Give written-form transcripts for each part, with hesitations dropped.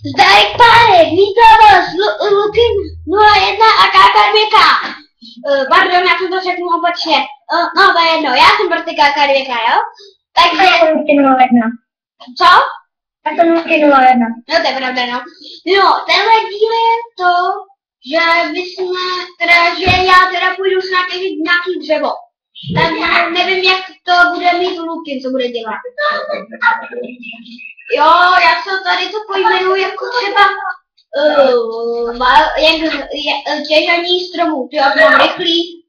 Zdarek Párek, vítám vás, Lukin 01 a KK2K. Pardon, já jsem to řeknu opačně. No, to je jedno, já jsem prostě KK2K, jo? Takže... Já jsem Lukin 01. Co? Já jsem Lukin 01. No, to je pravda, no. No, tenhle díl je to, že že já teda půjdu s nějaký dřevo. Tak nevím, jak to bude mít Lukin, co bude dělat. Jo, já se tady to pojmenuji jako třeba těžení stromů. Ty já mám rychlý.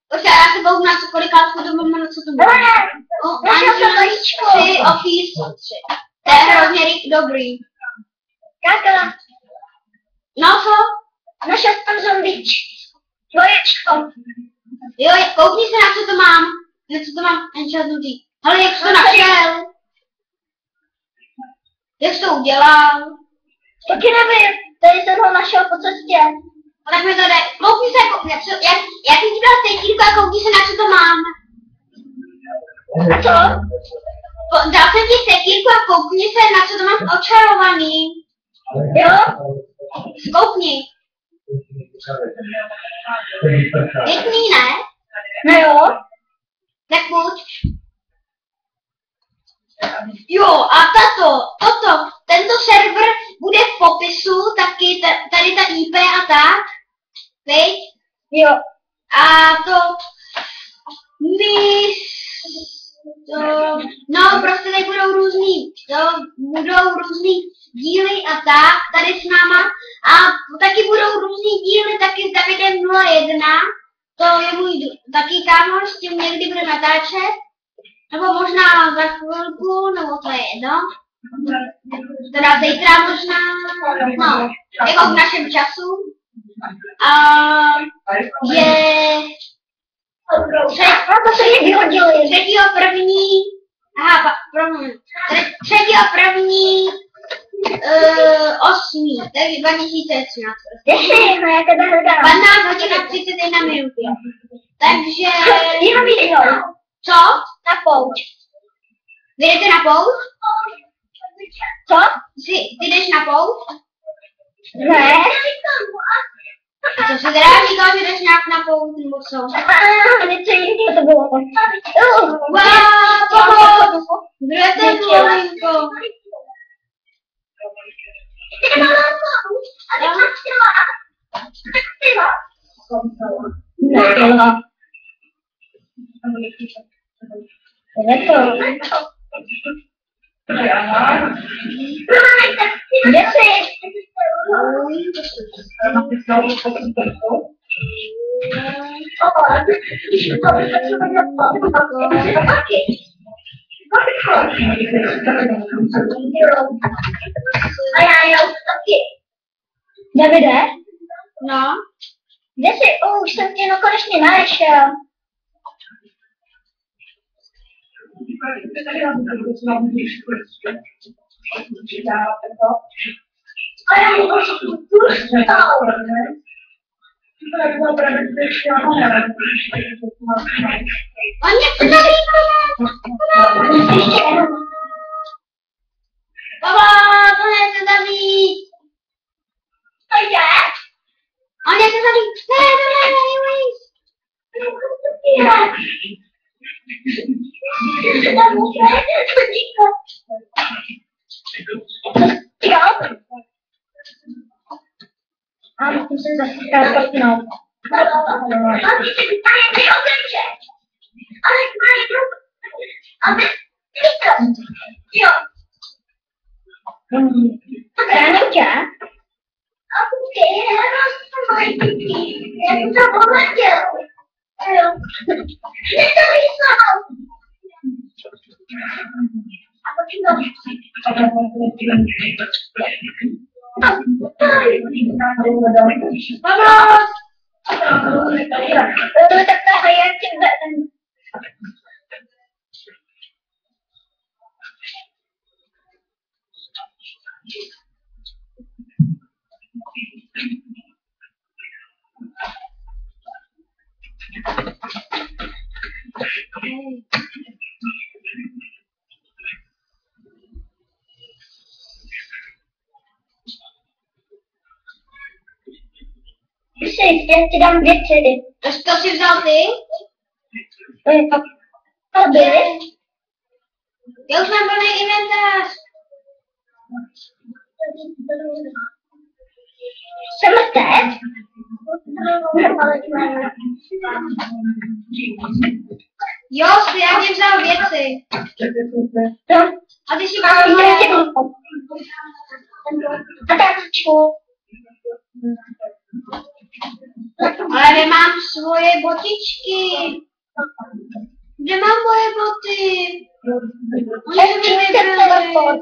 Počkej, já se bohu na kolikátku to mám, na co to bude. Tři office 3. To je hrozně dobrý. Káka, No co? našel jsem zombič. Dvoječko. Jo, koukni se, na co to mám. Na co to mám enchantnutý. Hele, jak jsi to našel? Jak jsi to udělal? Taky nevím, tady jsem ho našel po cestě. No tak mi to jde. Koukni se, jak jsi dal světírko a koukni se, na co to mám. Co? Dal jsem ti světírko a koukni se, na co to mám očarovaný. Jo? Koukni. Pěkný, ne? No jo. Tak pojď. Jo, a tento server bude v popisu, taky tady ta IP a tak, viď? Jo. A no prostě tady budou různý díly a tak, tady s náma, a taky budou různý díly, taky s Davidem 01, to je můj taky kámoš, s tím někdy bude natáčet. Nebo možná za chvilku, nebo to je jedno. Teda zítra možná, no, jako v našem času. A je... To se mě vyhodili. 3.1.8. Takže 2013. Ještě, no já tebe hledám. 15 hodin a 31 minut. Takže... Jenom jednou. Co? Na pouť. Vy jdete na pouť? Co? Ty jdeš na pouť? Ne. A co si teda říkal, že jdeš nějak na pouť, nebo co? Něco jiného to bylo. Wow, pomoc! Kdo je ten Florinko? Ne. Je to. Kde jsi? Davide? No? Kde jsi? Už jsem tě konečně našel. On něco tady Baba, to nechce zabít. To je? On nechce zabít. A musím se zase zapnout. Baba! Tak to je tím vedem. já ti dám věci. To si vzal ty? To byly. Já už mám plný inventář. Jsem teď. Jo, já ti vzal věci. A ty si A vzal tačku. ale nemám svoje botičky. Kde mám moje boty? Oni se mi vybrali.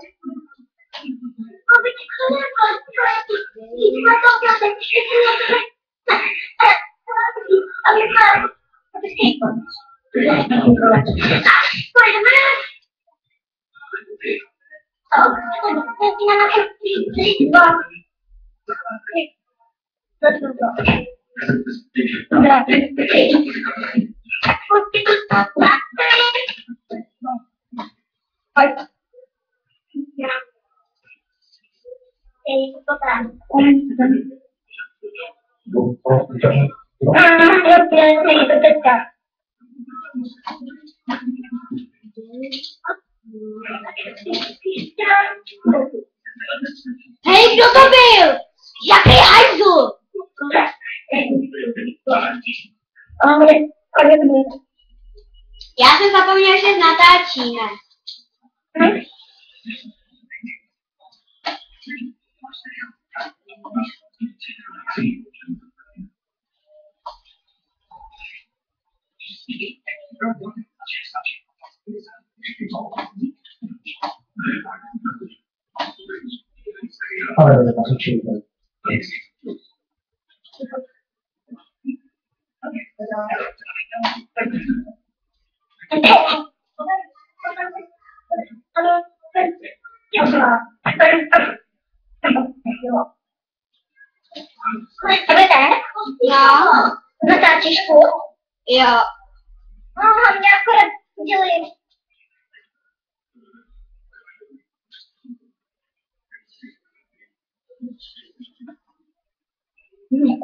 Hej, kdo to byl? Jaký hajzl? Já jsem zapomněl, že natáčíme. Ale to určitě. No, Natáčíš furt? jo. No, mě akorát dělím.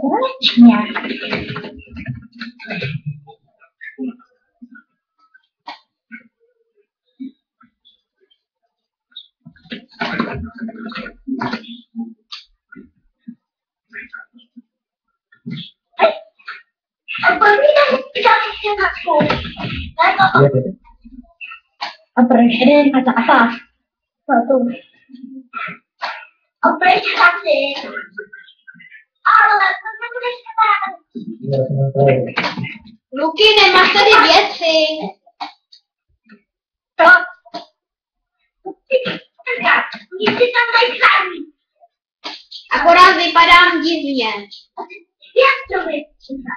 Konečně. A proč jdeme na zápas? A proč chci? Ale to nebudeš hrát. Luky, nemáš tady věci. To? Nic si tam nejsám. Akorát vypadám divně. Jak to vypadá?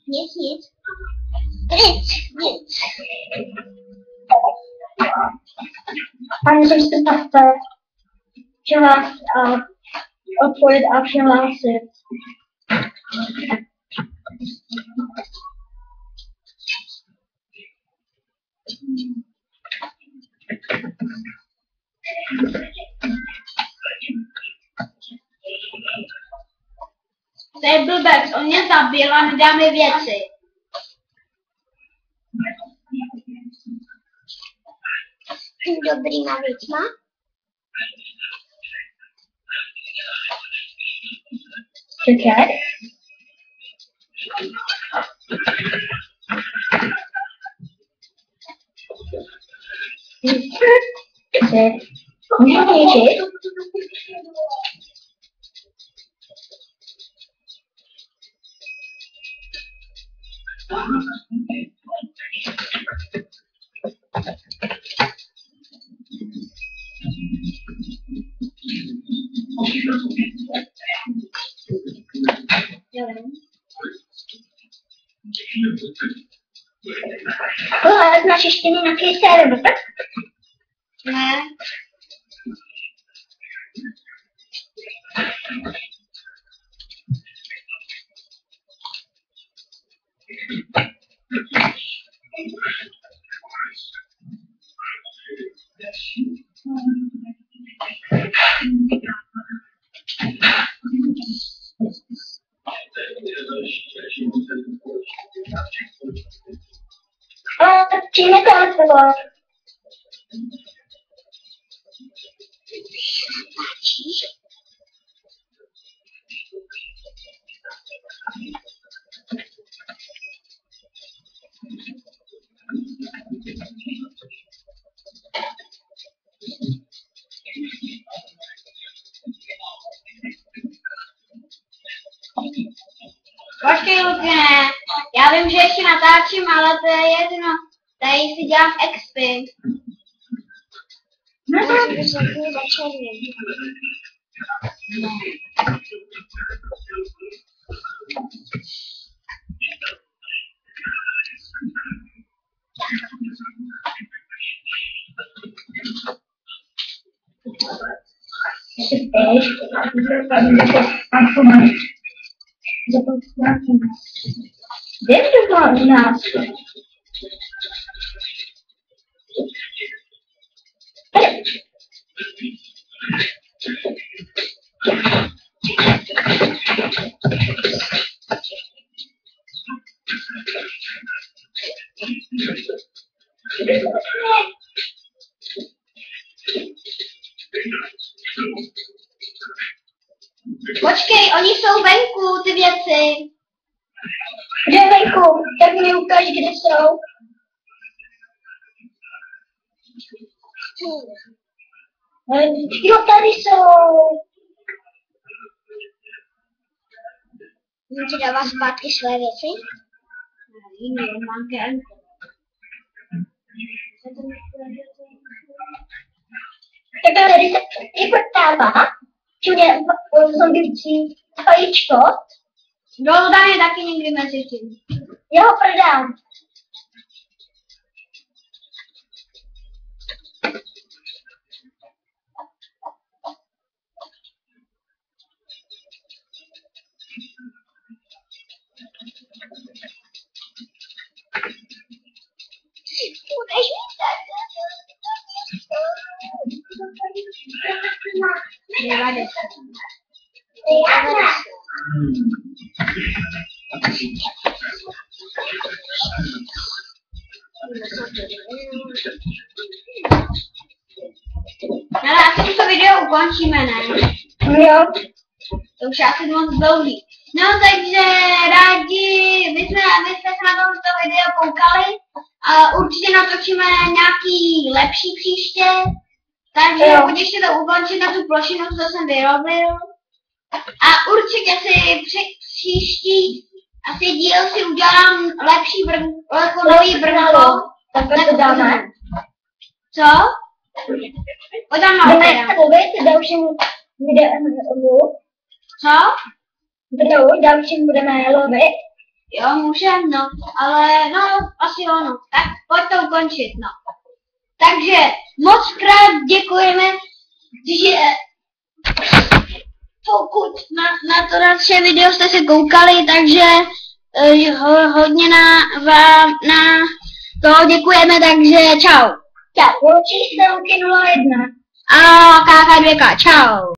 Nic. Pane, jsem si zase, že vás odpověd a přihlásit. To je blbec, on mě zabil a nedá mi věci. Dobrýma věcma. Čekaj. Můžu něčit? Znáš ještě nějaký server? Ne. Ale čím je to odpověď? Počkej, Lukine, já vím, že ještě natáčím, ale to je jedno. Tady si dělám expy. No to Kde to má u nás? Počkej, oni jsou venku, ty věci. Kde venku? Tak mi ukáž, kde jsou. Jo, tady jsou. Můžu dávat zpátky své věci? Ne, mám kérku. Tak tady se vyprdává. Všude zombící vajíčko. Dole je taky někdy mezi tím. Já ho prodám. Budeš mít tak. Ale asi to video ukončíme, ne? Jo. To už asi moc dlouhý. No takže rádi, my jsme se na tomto video koukali a určitě natočíme nějaký lepší příště. Takže pokud ještě to ukončit na tu plošinu, co jsem vyrobil. A určitě si příští asi díl si udělám lepší nový brnko. Tak to dáme. Co? Podám na Jdeme mluvit dalším videu. Co? V dalším budeme lovit. Jo, můžem, no. Ale no, asi ono. Tak pojď to ukončit, no. Takže moc krát děkujeme, že pokud na to naše video jste se koukali, takže hodně vám na to děkujeme, takže čau. Tak, určitě Luky 01. A KK2K, čau.